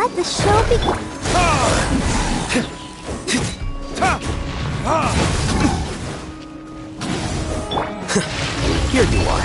Let the show begin. Here you are.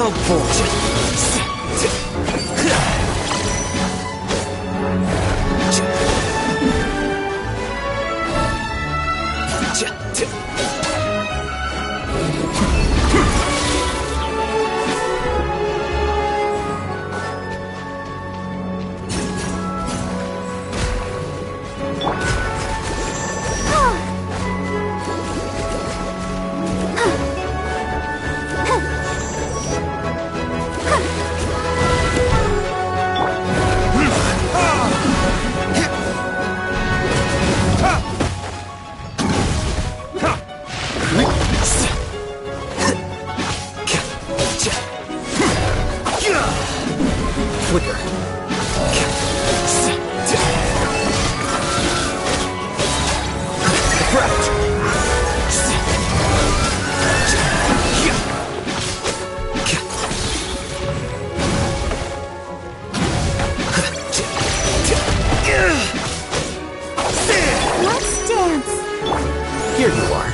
Oh Flicker. Right. Let's dance. Here you are.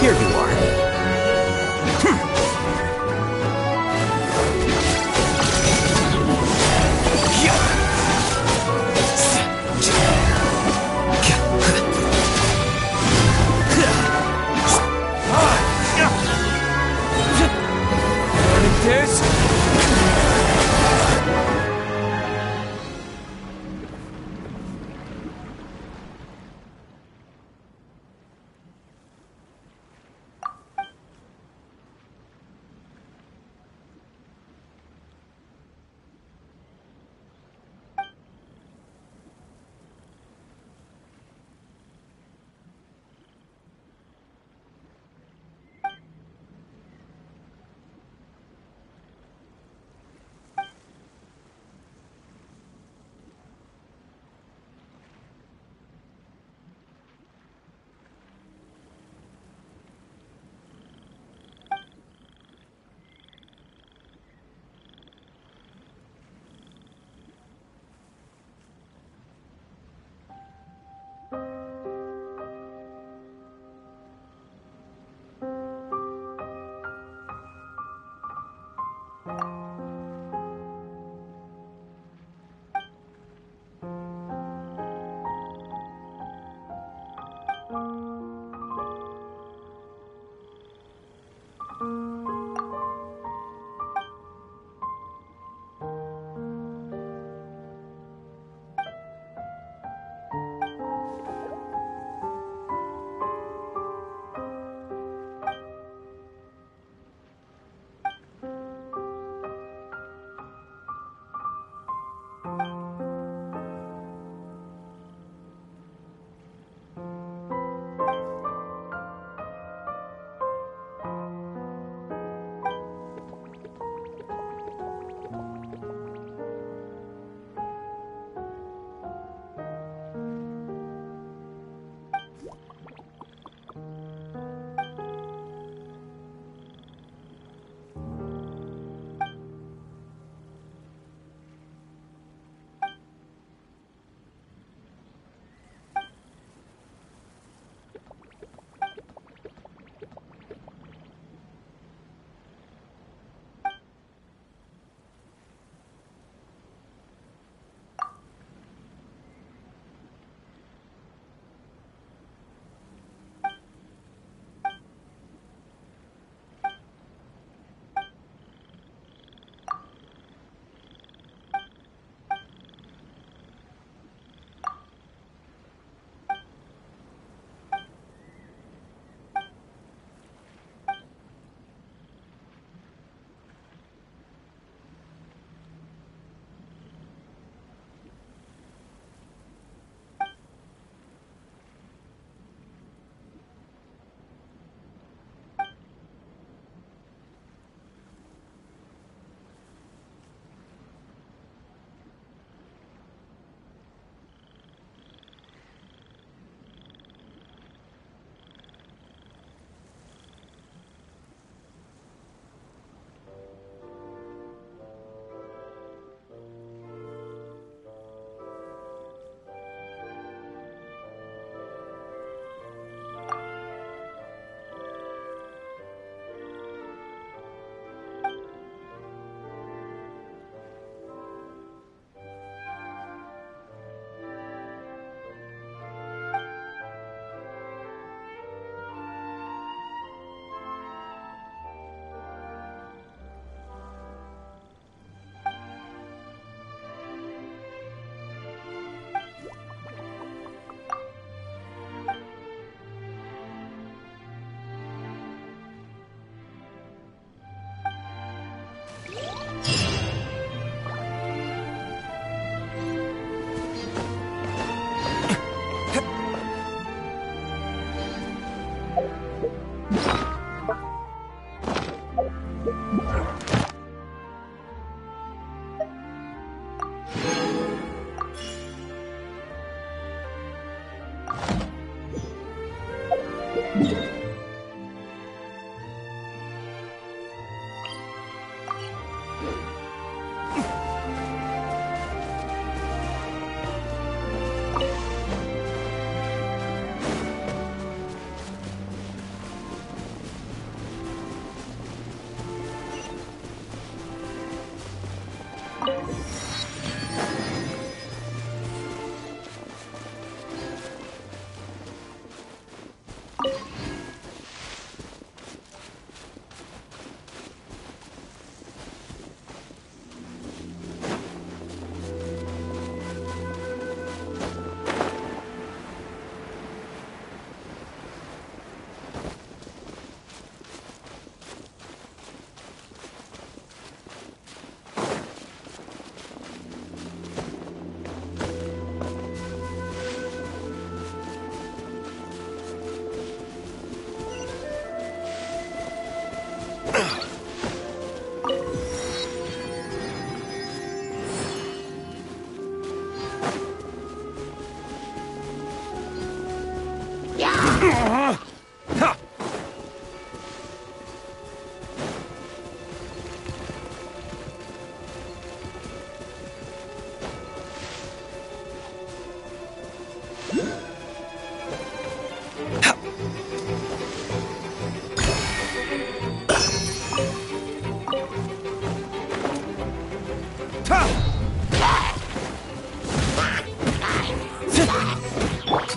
Here you are.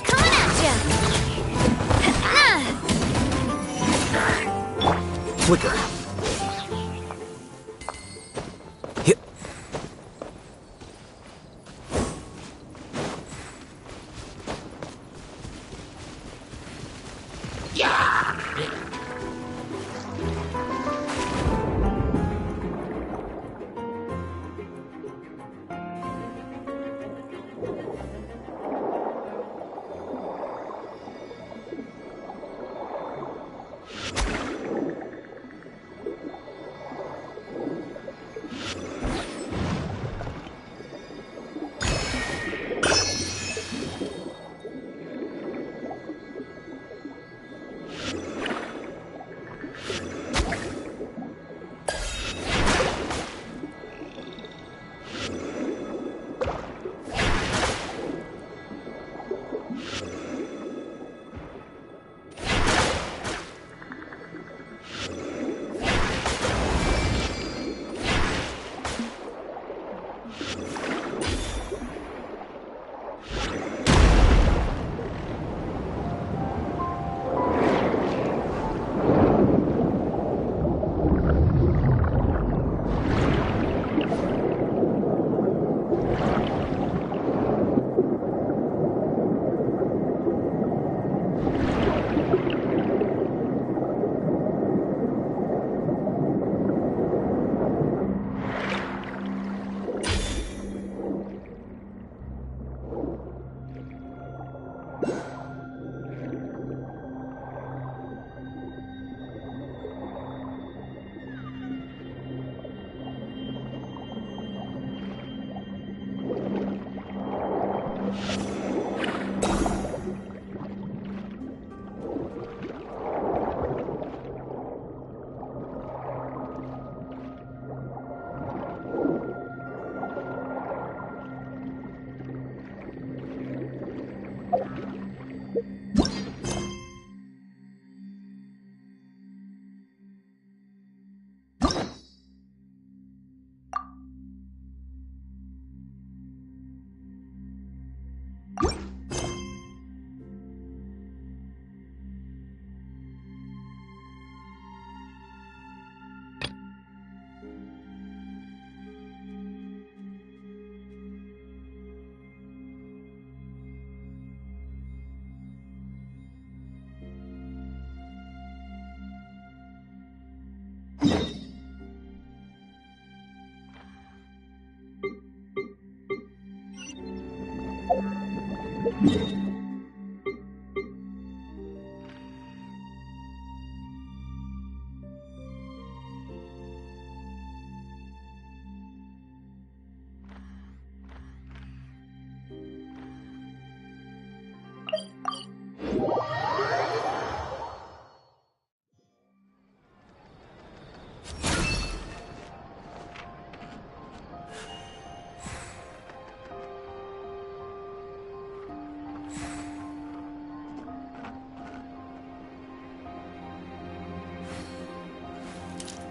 Coming at ya! Flicker. Hit.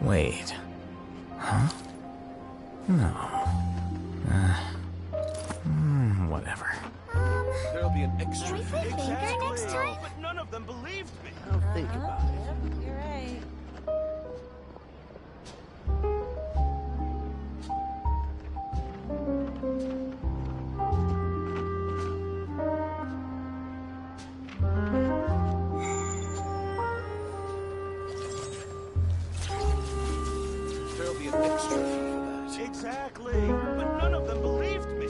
Wait. Huh? No. Whatever. There'll be an extra Can we play finger next time? but none of them believed me. I'll think about it. Yep, you're right. There'll be an extra fee for that. Exactly, but none of them believed me.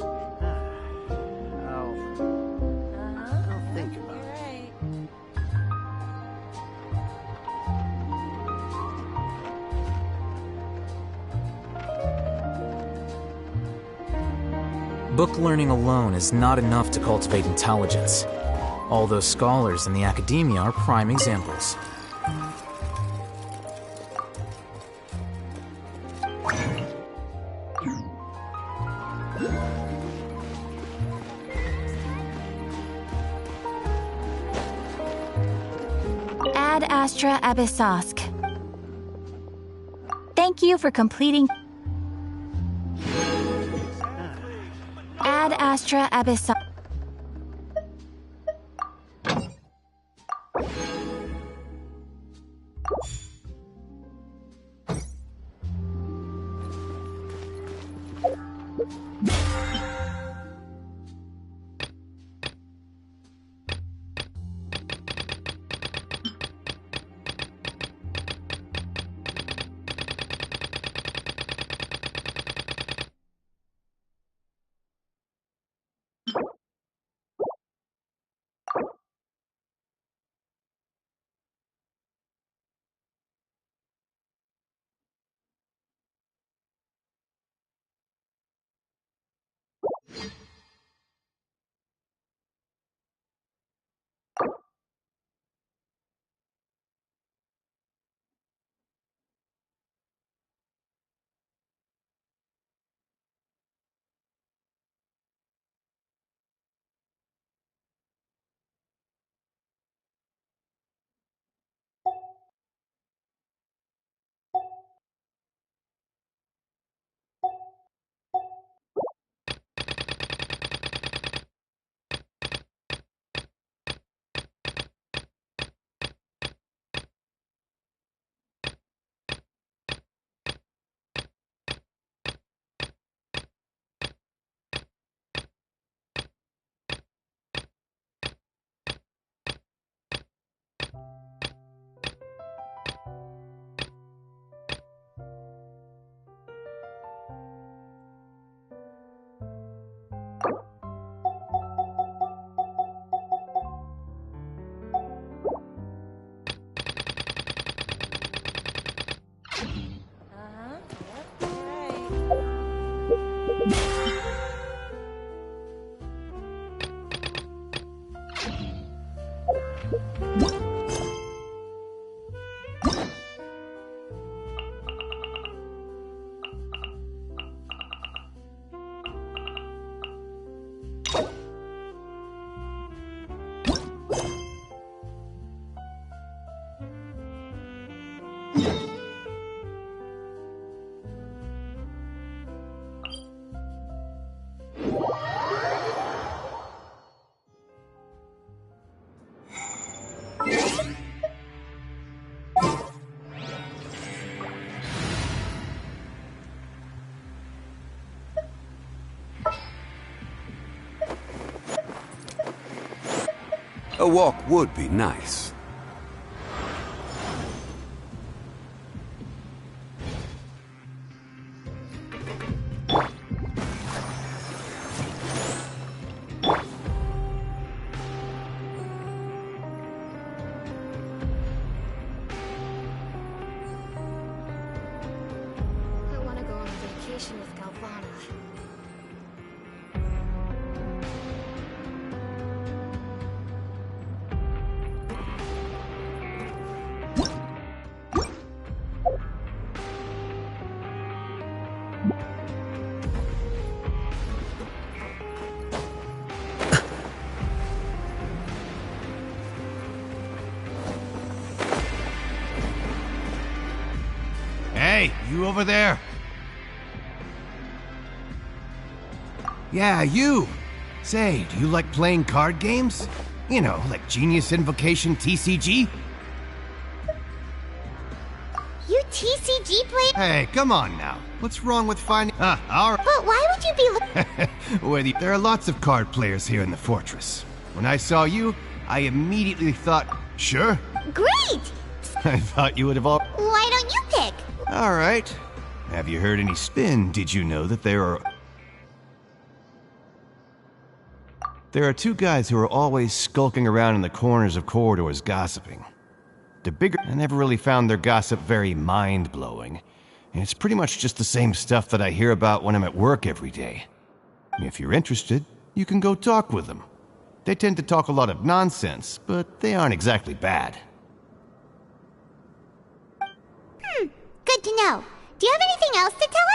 I'll think about You're it. right. Book learning alone is not enough to cultivate intelligence. All those scholars in the academia are prime examples. Ad Astra Abyssosk. Thank you for completing Ad Astra Abyssosk. Yep, you're right. A walk would be nice. I want to go on vacation with Galvana. Hey, you over there? Yeah, you! Say, do you like playing card games? You know, like Genius Invocation TCG? You TCG player? Hey, come on now. What's wrong with finding... alright. But why would you be There are lots of card players here in the fortress. When I saw you, I immediately thought, sure. Great! I thought you would have all... Why don't you pick? Alright. Have you heard any spin? Did you know that there are two guys who are always skulking around in the corners of corridors gossiping. The bigger... I never really found their gossip very mind-blowing. And it's pretty much just the same stuff that I hear about when I'm at work every day. If you're interested, you can go talk with them. They tend to talk a lot of nonsense, but they aren't exactly bad. Good to know. Do you have anything else to tell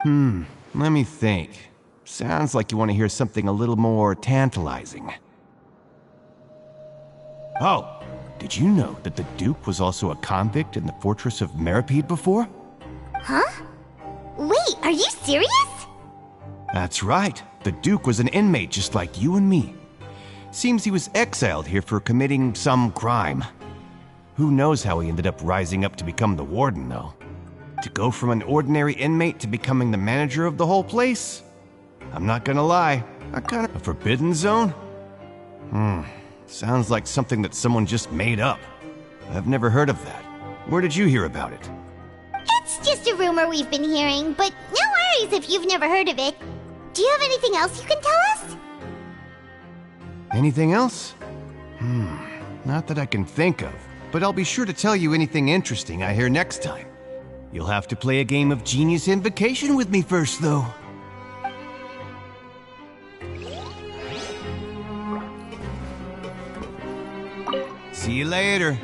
us? Let me think. Sounds like you want to hear something a little more tantalizing. Oh, did you know that the Duke was also a convict in the fortress of Meripede before? Huh? Wait, are you serious? That's right. The Duke was an inmate just like you and me. Seems he was exiled here for committing some crime. Who knows how he ended up rising up to become the warden, though. To go from an ordinary inmate to becoming the manager of the whole place? I'm not gonna lie, a forbidden zone? Sounds like something that someone just made up. I've never heard of that. Where did you hear about it? It's just a rumor we've been hearing, but no worries if you've never heard of it. Do you have anything else you can tell us? Anything else? Not that I can think of, but I'll be sure to tell you anything interesting I hear next time. You'll have to play a game of Genius Invocation with me first, though. See you later.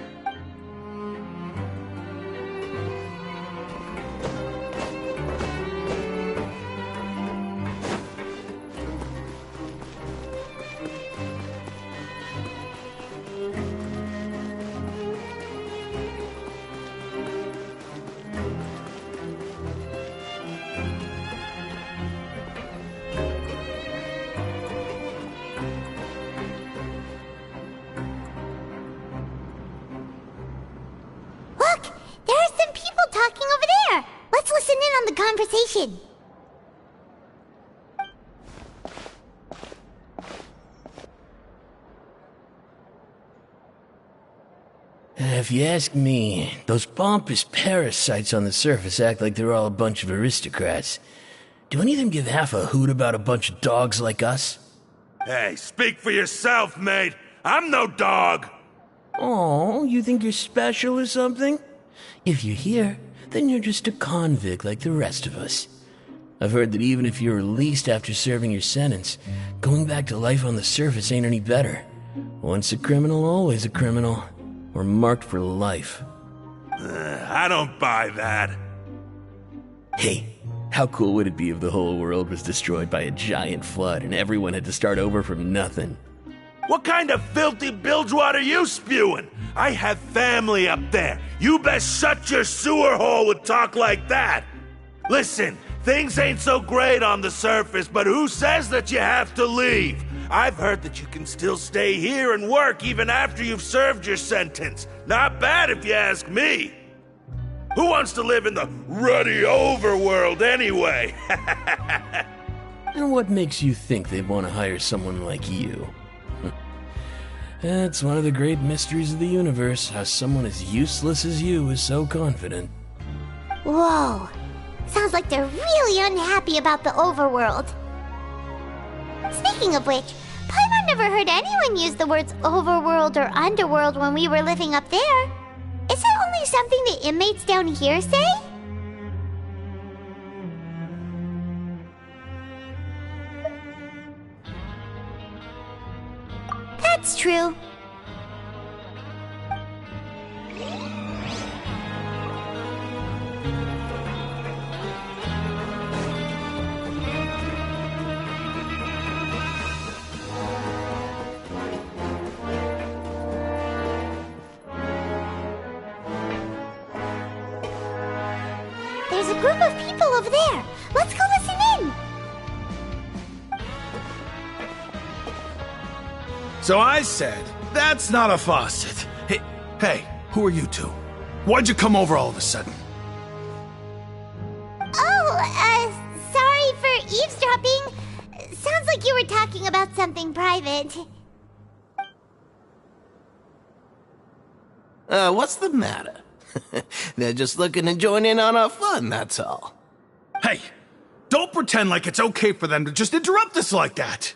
Look, there are some people talking over there. Let's listen in on the conversation. If you ask me, those pompous parasites on the surface act like they're all a bunch of aristocrats. Do any of them give half a hoot about a bunch of dogs like us? Hey, speak for yourself, mate. I'm no dog. Oh, you think you're special or something? If you're here, then you're just a convict like the rest of us. I've heard that even if you're released after serving your sentence, going back to life on the surface ain't any better. Once a criminal, always a criminal. We're marked for life. I don't buy that. Hey, how cool would it be if the whole world was destroyed by a giant flood and everyone had to start over from nothing? What kind of filthy bilgewater are you spewing? I have family up there. You best shut your sewer hole with talk like that. Listen, things ain't so great on the surface, but who says that you have to leave? I've heard that you can still stay here and work even after you've served your sentence. Not bad if you ask me. Who wants to live in the ruddy overworld anyway? And what makes you think they'd want to hire someone like you? That's one of the great mysteries of the universe, how someone as useless as you is so confident. Whoa. Sounds like they're really unhappy about the overworld. Speaking of which, Paimon never heard anyone use the words overworld or underworld when we were living up there. Is that only something the inmates down here say? That's true. there's a group of people over there. Let's go listen in. So I said, that's not a faucet. Hey, who are you two? Why'd you come over all of a sudden? Oh, sorry for eavesdropping. Sounds like you were talking about something private. What's the matter? They're just looking to join in on our fun, that's all. Hey, don't pretend like it's okay for them to just interrupt us like that.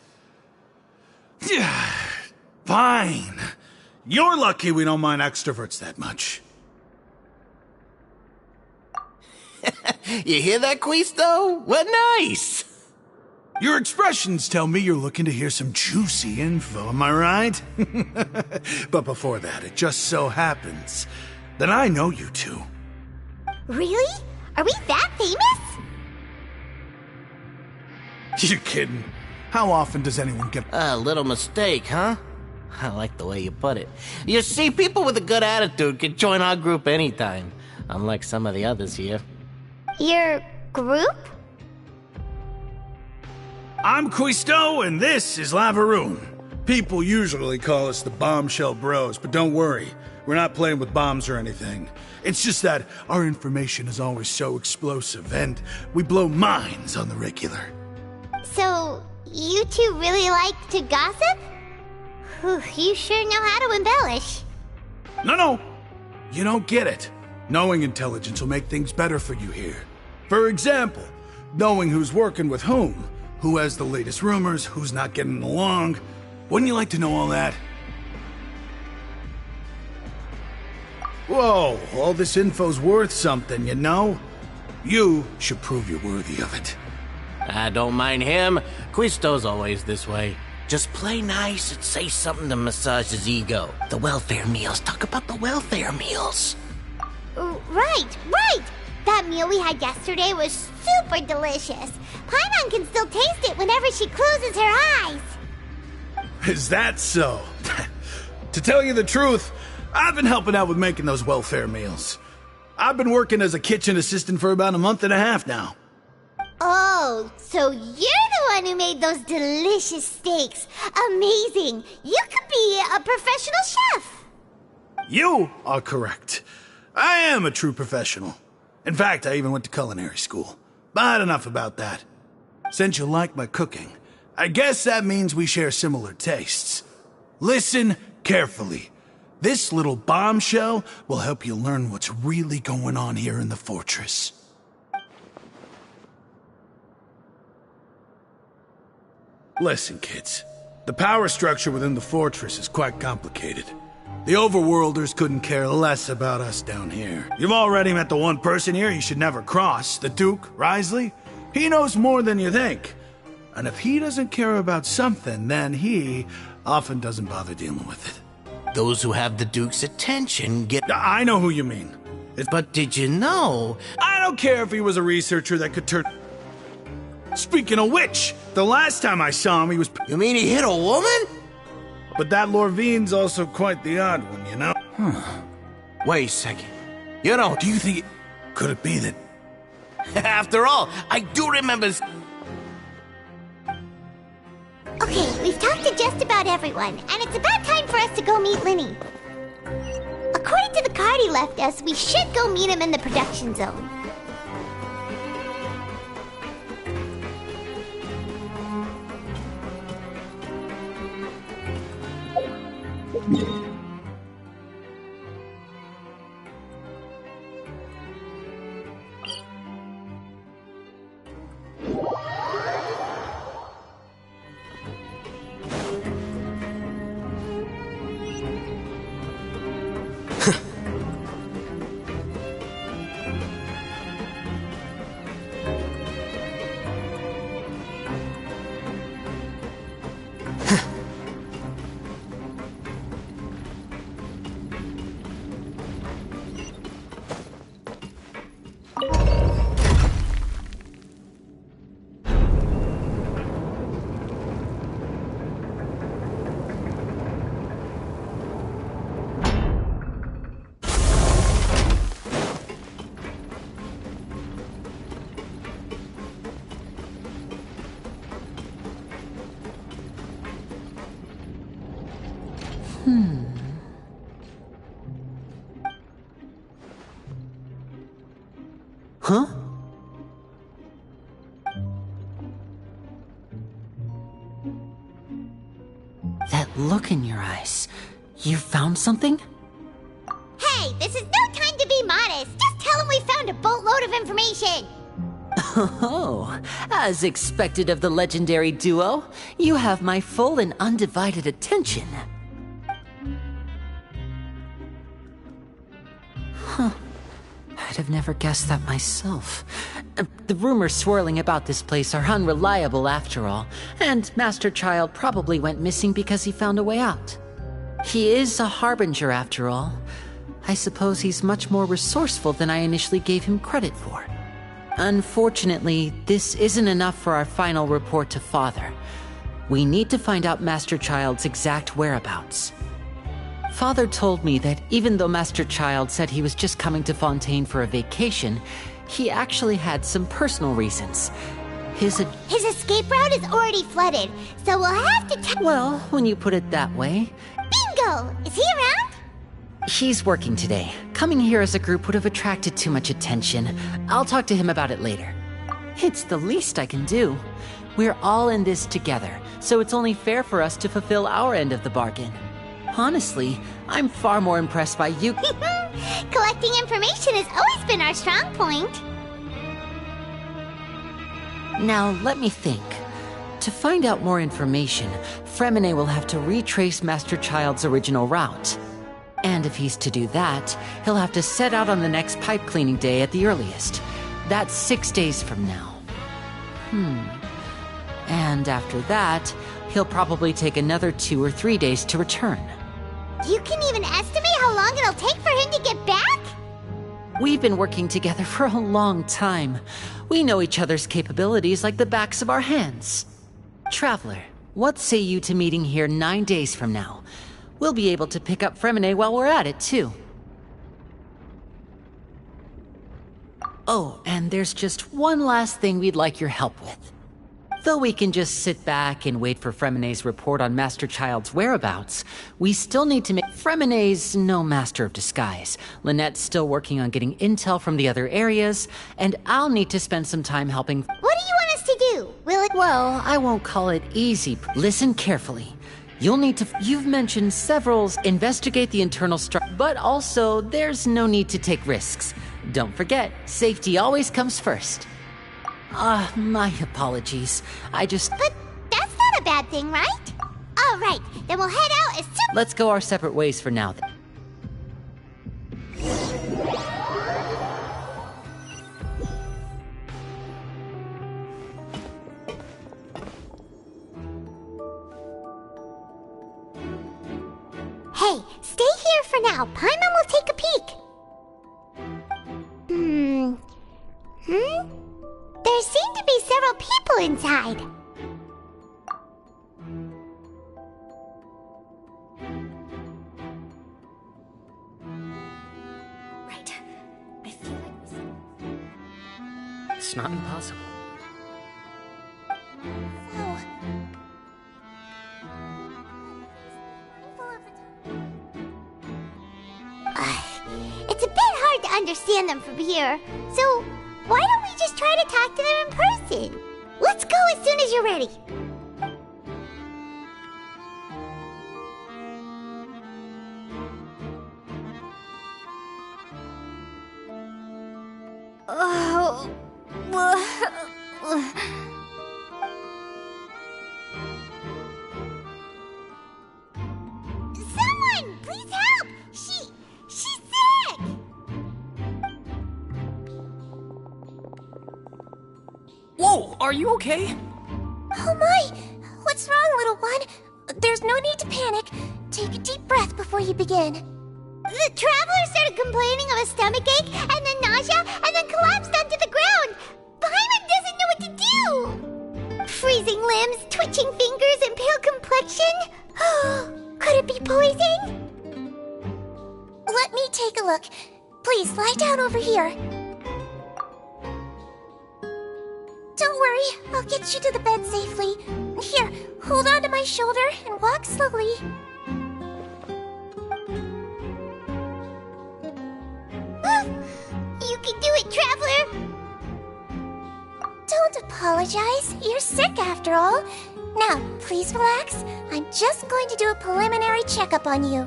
Fine. You're lucky we don't mind extroverts that much. You hear that, Quisto? What nice! Your expressions tell me you're looking to hear some juicy info, am I right? But before that, it just so happens that I know you two. Really? Are we that famous? You're kidding. How often does anyone get... A little mistake, huh? I like the way you put it. You see, people with a good attitude can join our group anytime, unlike some of the others here. Your group? I'm Quisto, and this is Lavaroon. People usually call us the Bombshell Bros, but don't worry. We're not playing with bombs or anything. It's just that our information is always so explosive, and we blow minds on the regular. So, you two really like to gossip? Whew, you sure know how to embellish. No. You don't get it. Knowing intelligence will make things better for you here. For example, knowing who's working with whom, who has the latest rumors, who's not getting along. Wouldn't you like to know all that? Whoa, all this info's worth something, you know? You should prove you're worthy of it. I don't mind him. Quisto's always this way. Just play nice and say something to massage his ego. The welfare meals. Talk about the welfare meals. Right. That meal we had yesterday was super delicious. Paimon can still taste it whenever she closes her eyes. Is that so? To tell you the truth, I've been helping out with making those welfare meals. I've been working as a kitchen assistant for about a month and a half now. Oh, so you're the one who made those delicious steaks. Amazing. You could be a professional chef. You are correct. I am a true professional. In fact, I even went to culinary school. But enough about that. Since you like my cooking, I guess that means we share similar tastes. Listen carefully. This little bombshell will help you learn what's really going on here in the fortress. Listen, kids. The power structure within the fortress is quite complicated. The overworlders couldn't care less about us down here. You've already met the one person here you should never cross, the Duke, Risley. He knows more than you think. And if he doesn't care about something, then he often doesn't bother dealing with it. Those who have the Duke's attention get... I know who you mean. But did you know... I don't care if he was a researcher that could turn... Speaking of which, the last time I saw him, he was... You mean he hit a woman? But that Lorvine's also quite the odd one, you know? Wait a second. You know, Do you think it... Could it be that... after all, I do remember... Okay, we've talked to just about everyone, and it's about time for us to go meet Linny. According to the card he left us, we should go meet him in the production zone. Huh? That look in your eyes. You found something? Hey, this is no time to be modest. Just tell him we found a boatload of information. Oh, as expected of the legendary duo, you have my full and undivided attention. Huh. I'd have never guessed that myself. The rumors swirling about this place are unreliable after all, and Master Child probably went missing because he found a way out. He is a harbinger after all. I suppose he's much more resourceful than I initially gave him credit for. Unfortunately, this isn't enough for our final report to Father. We need to find out Master Child's exact whereabouts. Father told me that even though Master Child said he was just coming to Fontaine for a vacation, he actually had some personal reasons. His escape route is already flooded, so we'll have to Well, when you put it that way... Bingo! Is he around? He's working today. Coming here as a group would have attracted too much attention. I'll talk to him about it later. It's the least I can do. We're all in this together, so it's only fair for us to fulfill our end of the bargain. Honestly, I'm far more impressed by you. Collecting information has always been our strong point. Now, let me think. To find out more information, Fremine will have to retrace Master Child's original route. And if he's to do that, he'll have to set out on the next pipe cleaning day at the earliest. That's 6 days from now. And after that, he'll probably take another 2 or 3 days to return. You can even estimate how long it'll take for him to get back? We've been working together for a long time. We know each other's capabilities like the backs of our hands. Traveler, what say you to meeting here 9 days from now? We'll be able to pick up Fremine while we're at it, too. Oh, and there's just one last thing we'd like your help with. Though we can just sit back and wait for Fremine's report on Master Child's whereabouts, we still need to make... Fremine's no master of disguise. Lynette's still working on getting intel from the other areas, and I'll need to spend some time helping... What do you want us to do? Will it... Well, I won't call it easy. Listen carefully. You'll need to... You've mentioned several... Investigate the internal structure, but also there's no need to take risks. Don't forget, safety always comes first. My apologies. But that's not a bad thing, right? All right, then we'll head out as soon... Let's go our separate ways for now, then. Hey, stay here for now. Paimon will take a peek. There seem to be several people inside. Right. I feel like it's not impossible. It's a bit hard to understand them from here, so why don't we just try to talk to them in person? Let's go as soon as you're ready. Someone, please help! She's sick! Whoa, are you okay? Oh my! What's wrong, little one? There's no need to panic. Take a deep breath before you begin. The traveler started complaining of a stomachache, and then nausea, and then collapsed onto the ground. Paimon doesn't know what to do. Freezing limbs, twitching fingers, and pale complexion? Could it be poison? Let me take a look. Please lie down over here. Don't worry, I'll get you to the bed safely. Here, hold on to my shoulder and walk slowly. You can do it, traveler! Don't apologize. You're sick after all. Now, please relax. I'm just going to do a preliminary checkup on you.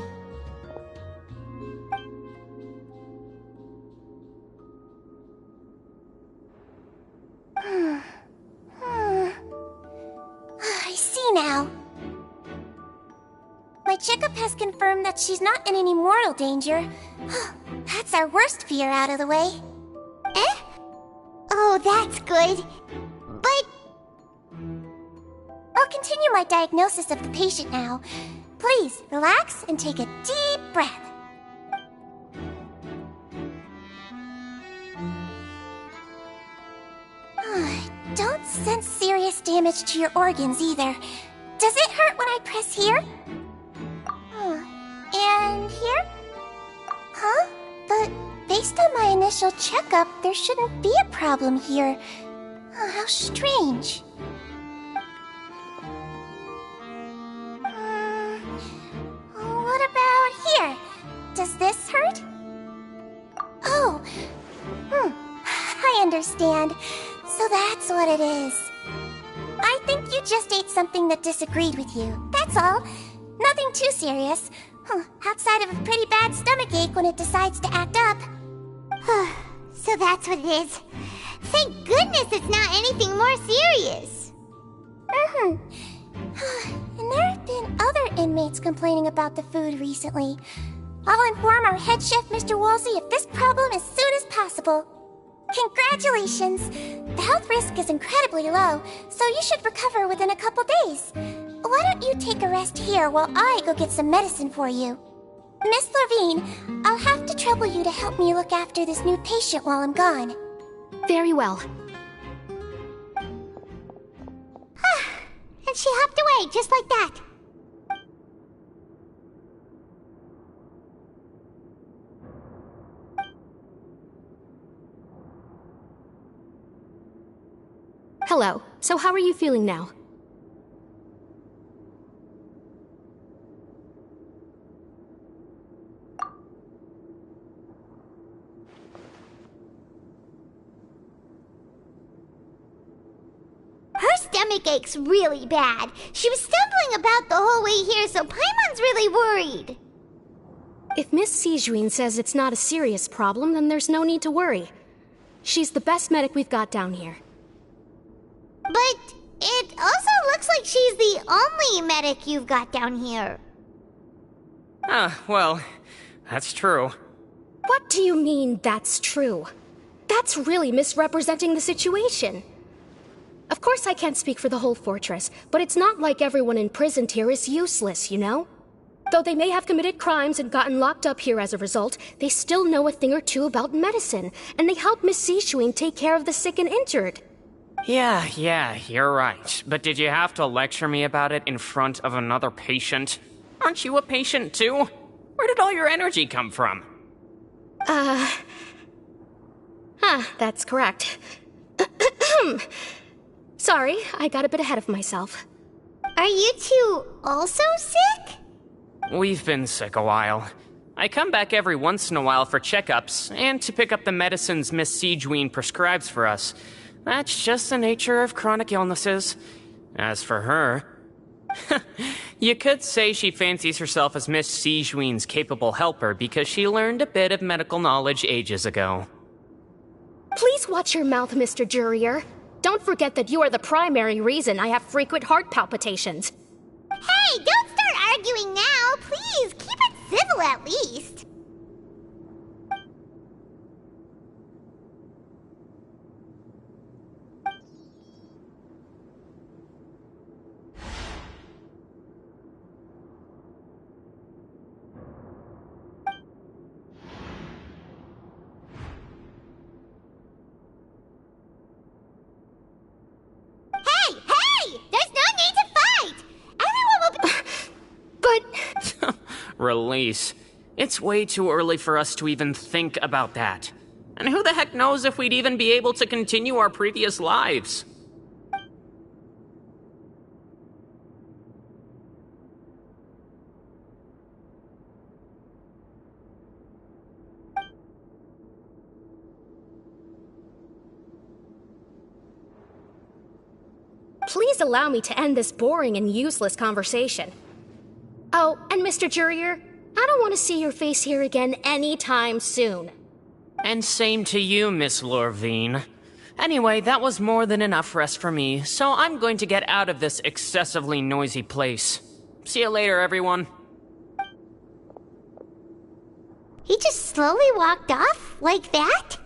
I see now. My checkup has confirmed that she's not in any mortal danger. That's our worst fear out of the way. Eh? Oh, that's good. But I'll continue my diagnosis of the patient now. Please, relax and take a deep breath. Don't sense serious damage to your organs either. Does it hurt when I press here? And here? Huh? But based on my initial checkup, there shouldn't be a problem here. How strange. What about here? Does this hurt? Oh. I understand. So that's what it is. I think you just ate something that disagreed with you. That's all. Nothing too serious. Outside of a pretty bad stomachache when it decides to act up. So that's what it is. Thank goodness it's not anything more serious. And there have been other inmates complaining about the food recently. I'll inform our head chef, Mr. Woolsey, of this problem as soon as possible. Congratulations! The health risk is incredibly low, so you should recover within a couple days. Why don't you take a rest here while I go get some medicine for you? Miss Levine, I'll have to trouble you to help me look after this new patient while I'm gone. Very well. And she hopped away just like that. Hello. So how are you feeling now? Her stomach aches really bad. She was stumbling about the whole way here, so Paimon's really worried. If Miss Sijuin says it's not a serious problem, then there's no need to worry. She's the best medic we've got down here. But it also looks like she's the only medic you've got down here. Well, that's true. What do you mean, that's true? That's really misrepresenting the situation. Of course I can't speak for the whole fortress, but it's not like everyone imprisoned here is useless, you know? Though they may have committed crimes and gotten locked up here as a result, they still know a thing or two about medicine, and they help Miss Sijuin take care of the sick and injured. Yeah, you're right. But did you have to lecture me about it in front of another patient? Aren't you a patient too? Where did all your energy come from? That's correct. Sorry, I got a bit ahead of myself. Are you two also sick? We've been sick a while. I come back every once in a while for checkups, and to pick up the medicines Miss Sijuin prescribes for us. That's just the nature of chronic illnesses. As for her... you could say she fancies herself as Miss Sijuin's capable helper because she learned a bit of medical knowledge ages ago. Please watch your mouth, Mr. Jurier. Don't forget that you are the primary reason I have frequent heart palpitations. Hey, don't start arguing now! Please, keep it civil at least! Release. It's way too early for us to even think about that. And who the heck knows if we'd even be able to continue our previous lives? please allow me to end this boring and useless conversation. Oh, and Mr. Jurier, I don't want to see your face here again anytime soon. And same to you, Miss Lorvine. Anyway, that was more than enough rest for me, so I'm going to get out of this excessively noisy place. See you later, everyone. He just slowly walked off like that?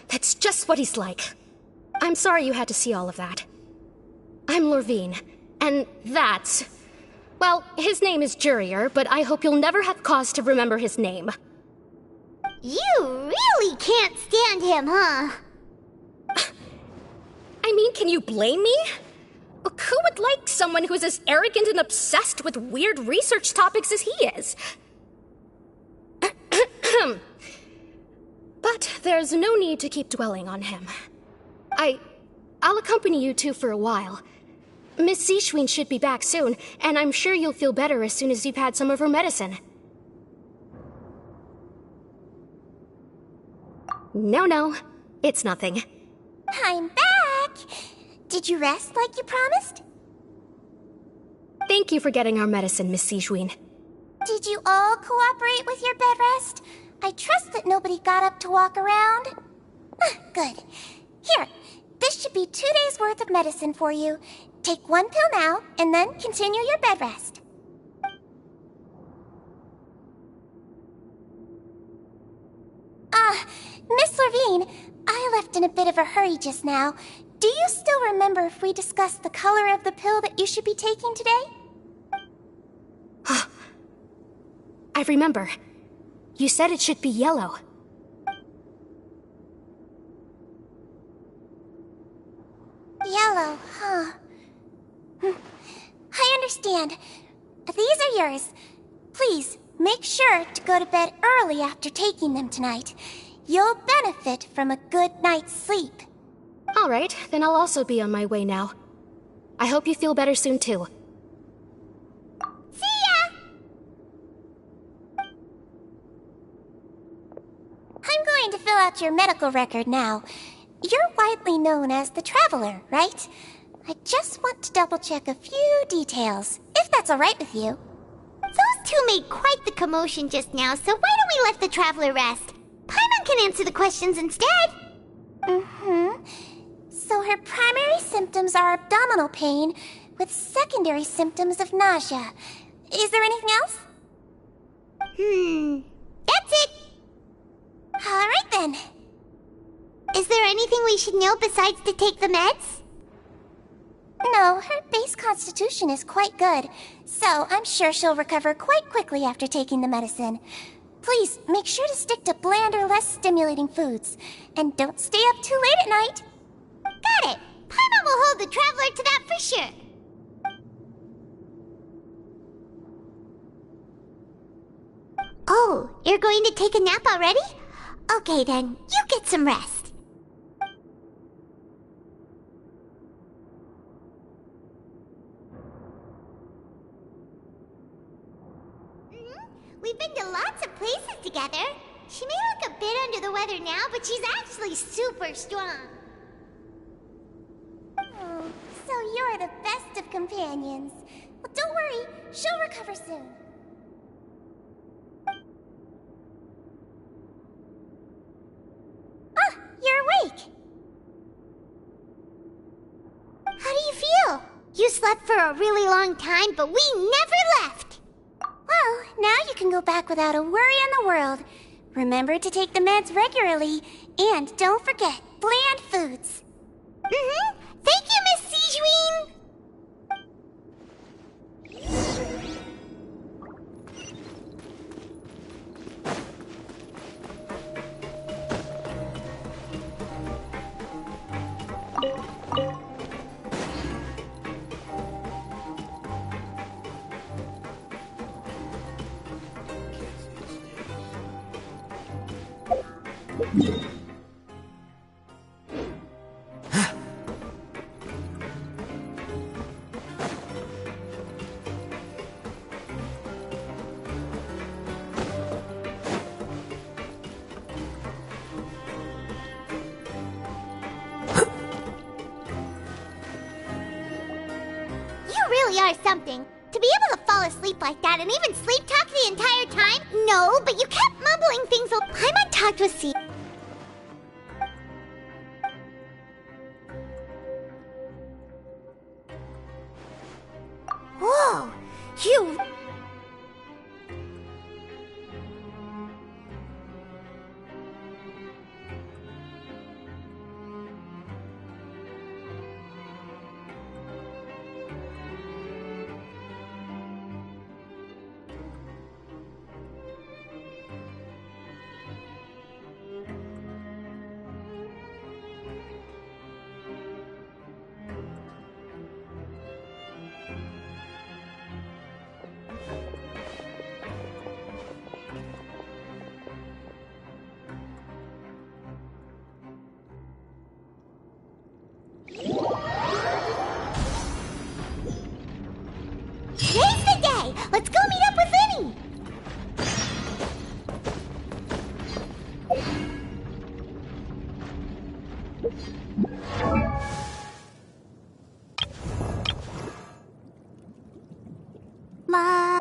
That's just what he's like. I'm sorry you had to see all of that. I'm Lorvine, and that's... Well, his name is Jurier, but I hope you'll never have cause to remember his name. You really can't stand him, huh? I mean, can you blame me? Look, who would like someone who's as arrogant and obsessed with weird research topics as he is? But there's no need to keep dwelling on him. I'll accompany you two for a while. Miss Seashween should be back soon, and I'm sure you'll feel better as soon as you've had some of her medicine. No, it's nothing. I'm back! Did you rest like you promised? Thank you for getting our medicine, Miss Seashween. Did you all cooperate with your bed rest? I trust that nobody got up to walk around. Good. Here, this should be 2 days' worth of medicine for you. Take 1 pill now, and then continue your bed rest. Miss Lorvine, I left in a bit of a hurry just now. Do you still remember if we discussed the color of the pill that you should be taking today? I remember. You said it should be yellow. Yellow, huh? I understand. These are yours. Please, make sure to go to bed early after taking them tonight. You'll benefit from a good night's sleep. All right, then I'll also be on my way now. I hope you feel better soon, too. See ya! I'm going to fill out your medical record now. You're widely known as the Traveler, right? I just want to double-check a few details, if that's all right with you. Those two made quite the commotion just now, so why don't we let the Traveler rest? Paimon can answer the questions instead. So her primary symptoms are abdominal pain, with secondary symptoms of nausea. Is there anything else? That's it. All right then. Is there anything we should know besides to take the meds? No, her base constitution is quite good, so I'm sure she'll recover quite quickly after taking the medicine. Please, make sure to stick to bland or less stimulating foods. And don't stay up too late at night. Got it! Paimon will hold the Traveler to that for sure. Oh, you're going to take a nap already? Okay then, you get some rest. We've been to lots of places together. She may look a bit under the weather now, but she's actually super strong. Oh, so you're the best of companions. Well, don't worry, she'll recover soon. Ah, you're awake. How do you feel? You slept for a really long time, but we never left. Well, now you can go back without a worry in the world. Remember to take the meds regularly, and don't forget, bland foods. Thank you, Miss Seashween! we are something. To be able to fall asleep like that and even sleep talk the entire time? No, but you kept mumbling things. I might talk to a sea. Whoa, you... Today's the day! Let's go meet up with Vinny! Ma...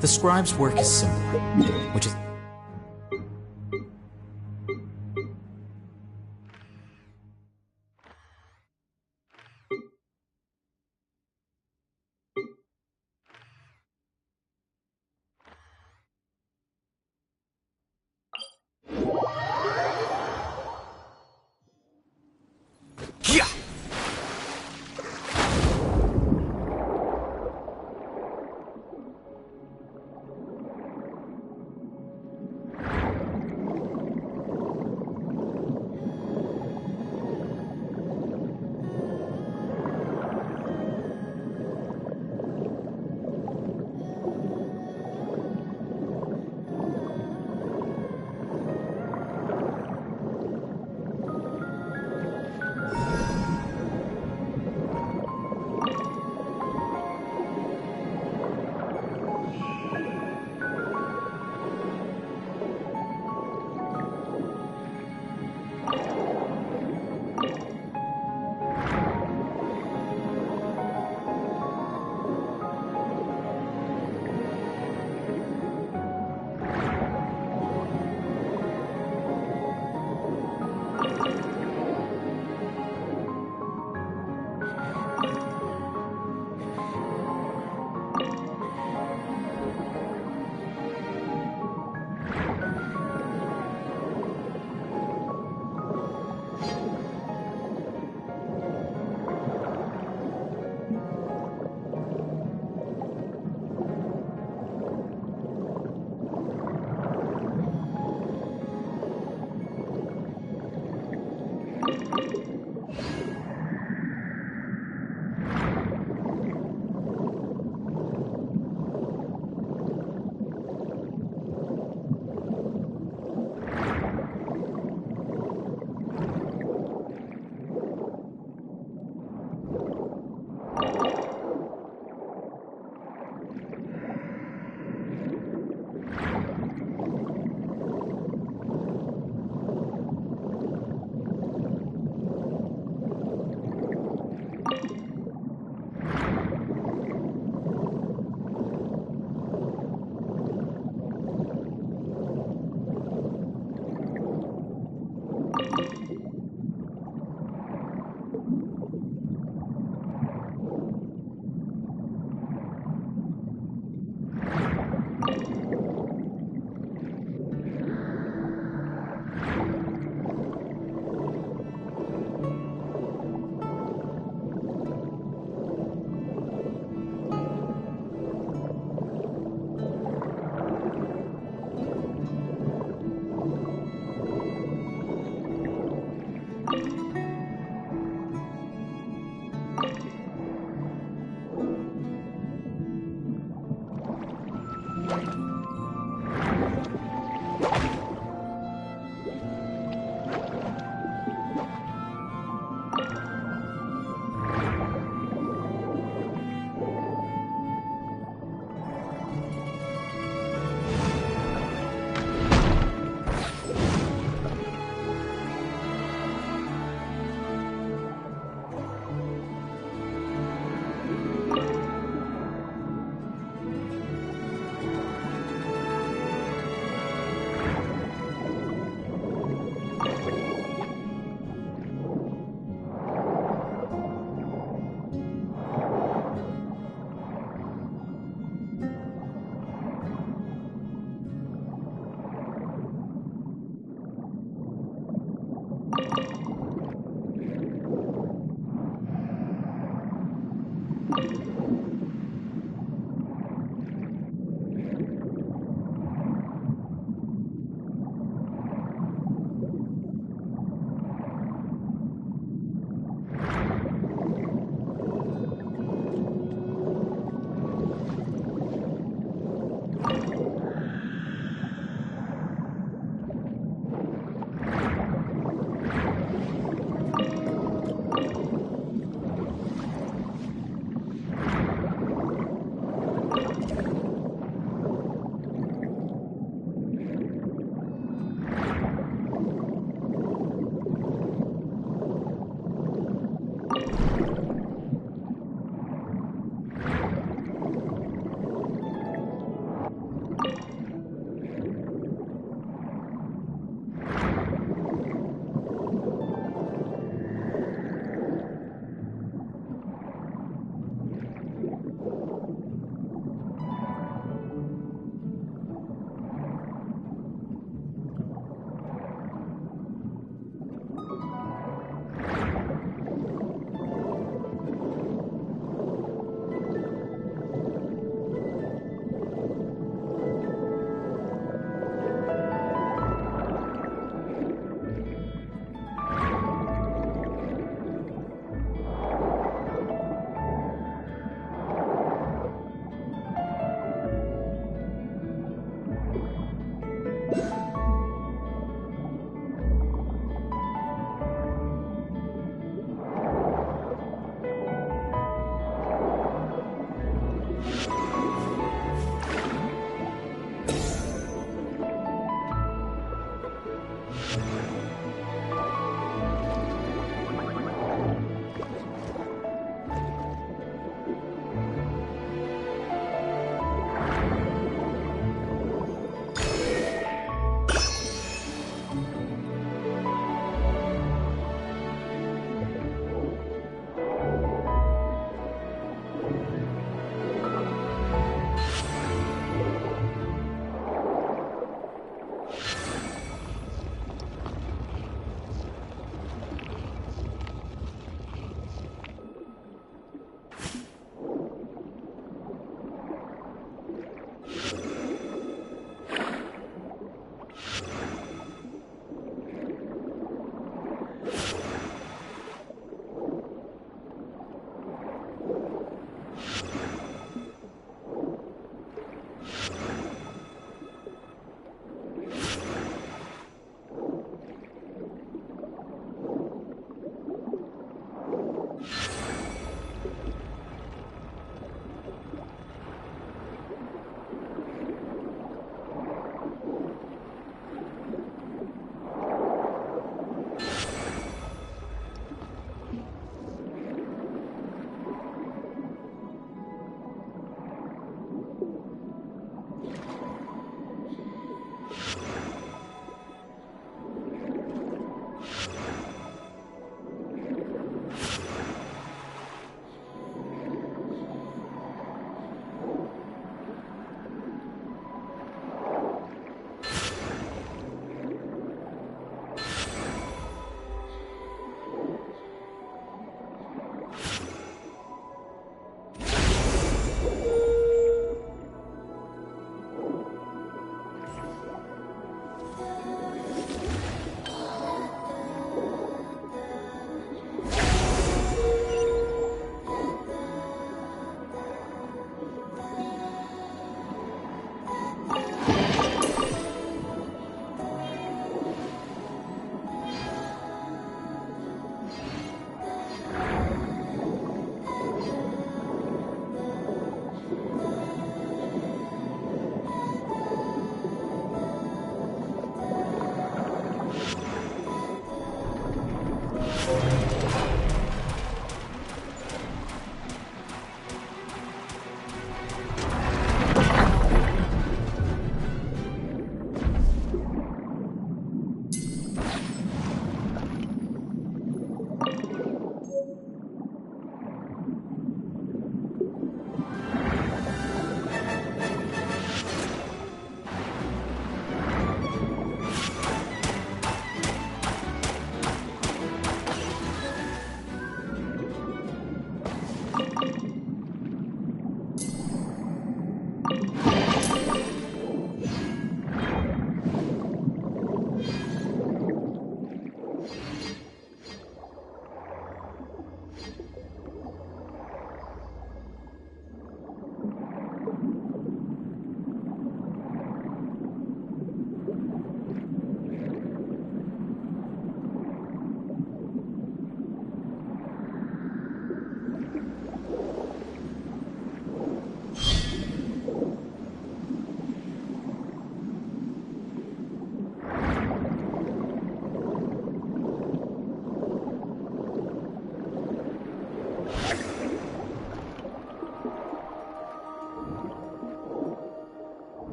The scribe's work is similar, which is...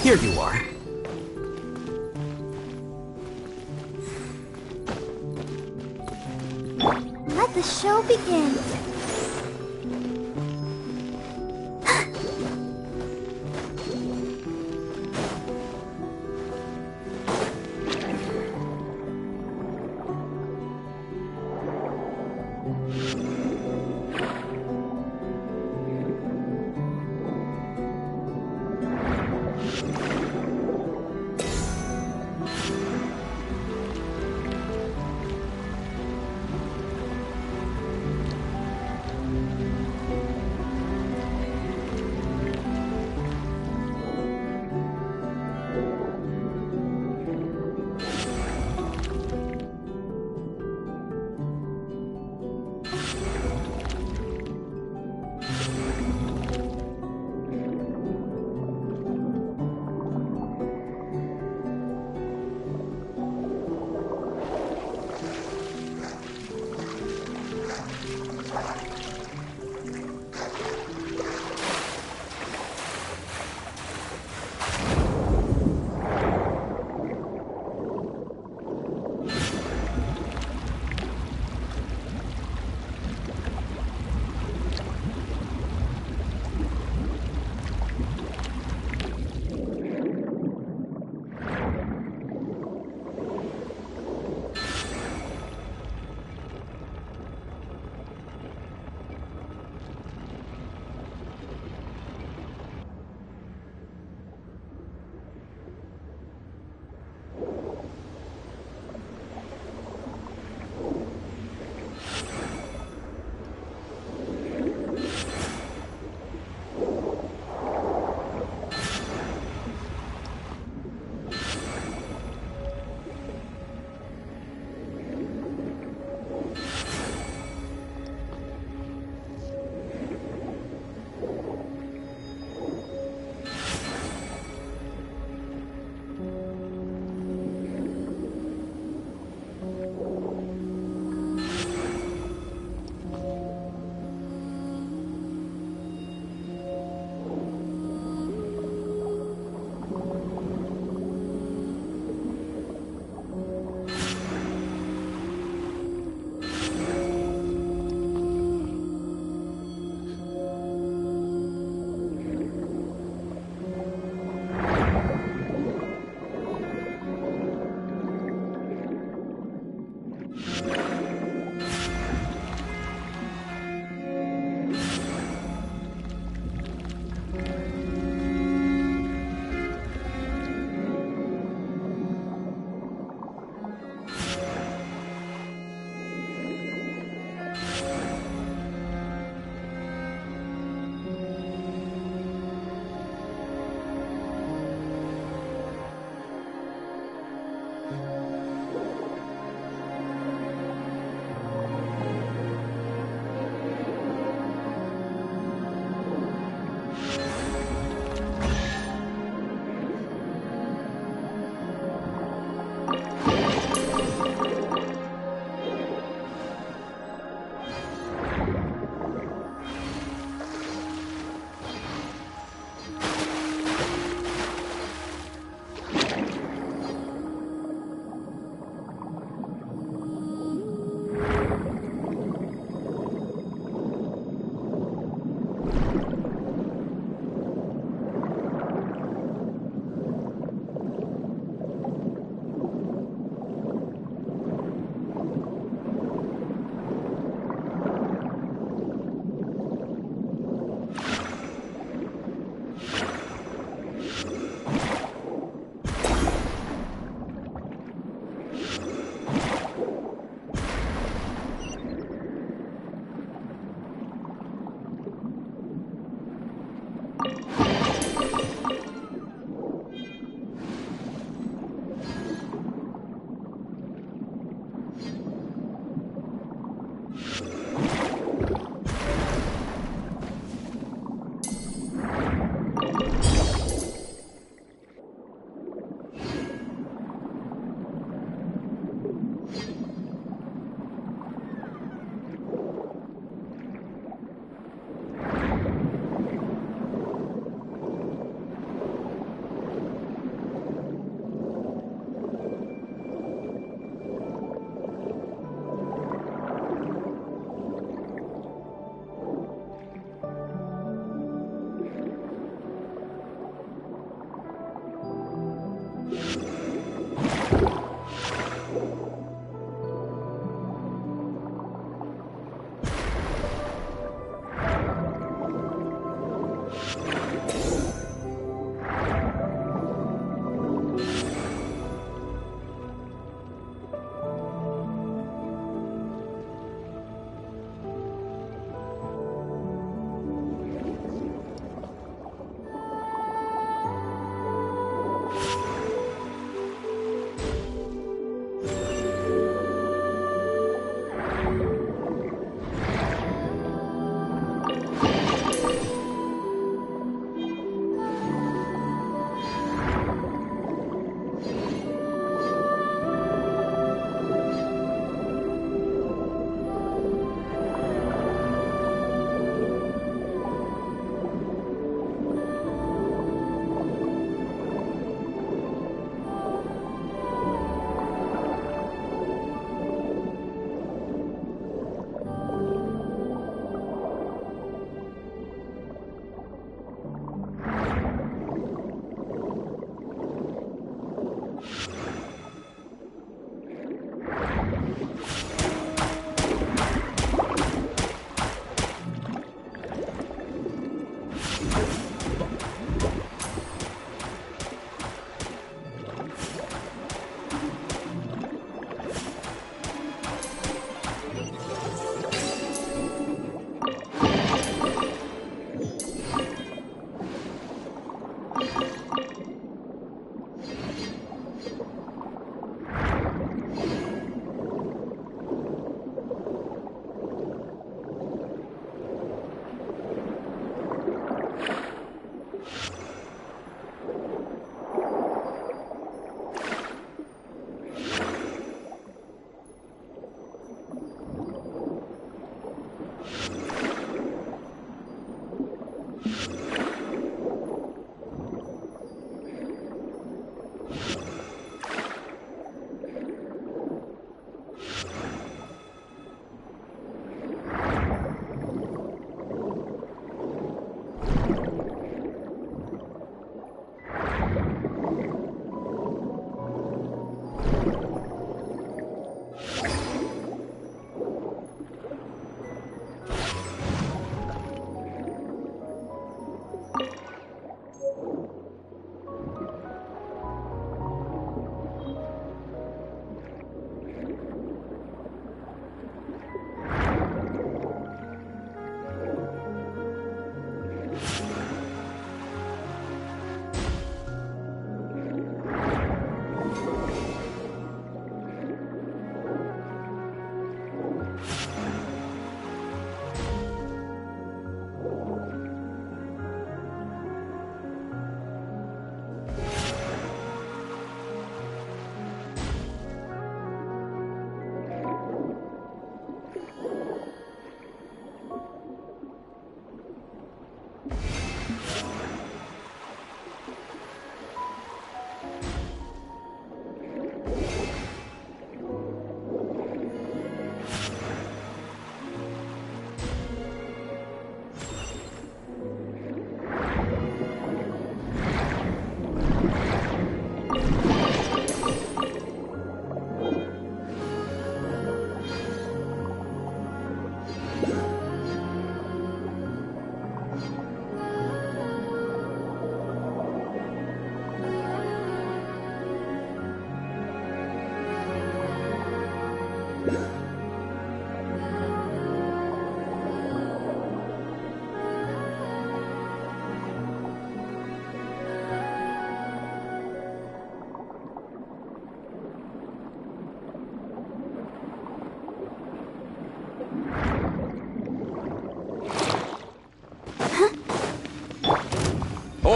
Here you are. Let the show begin.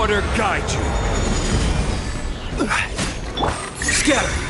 order guide you. Scatter.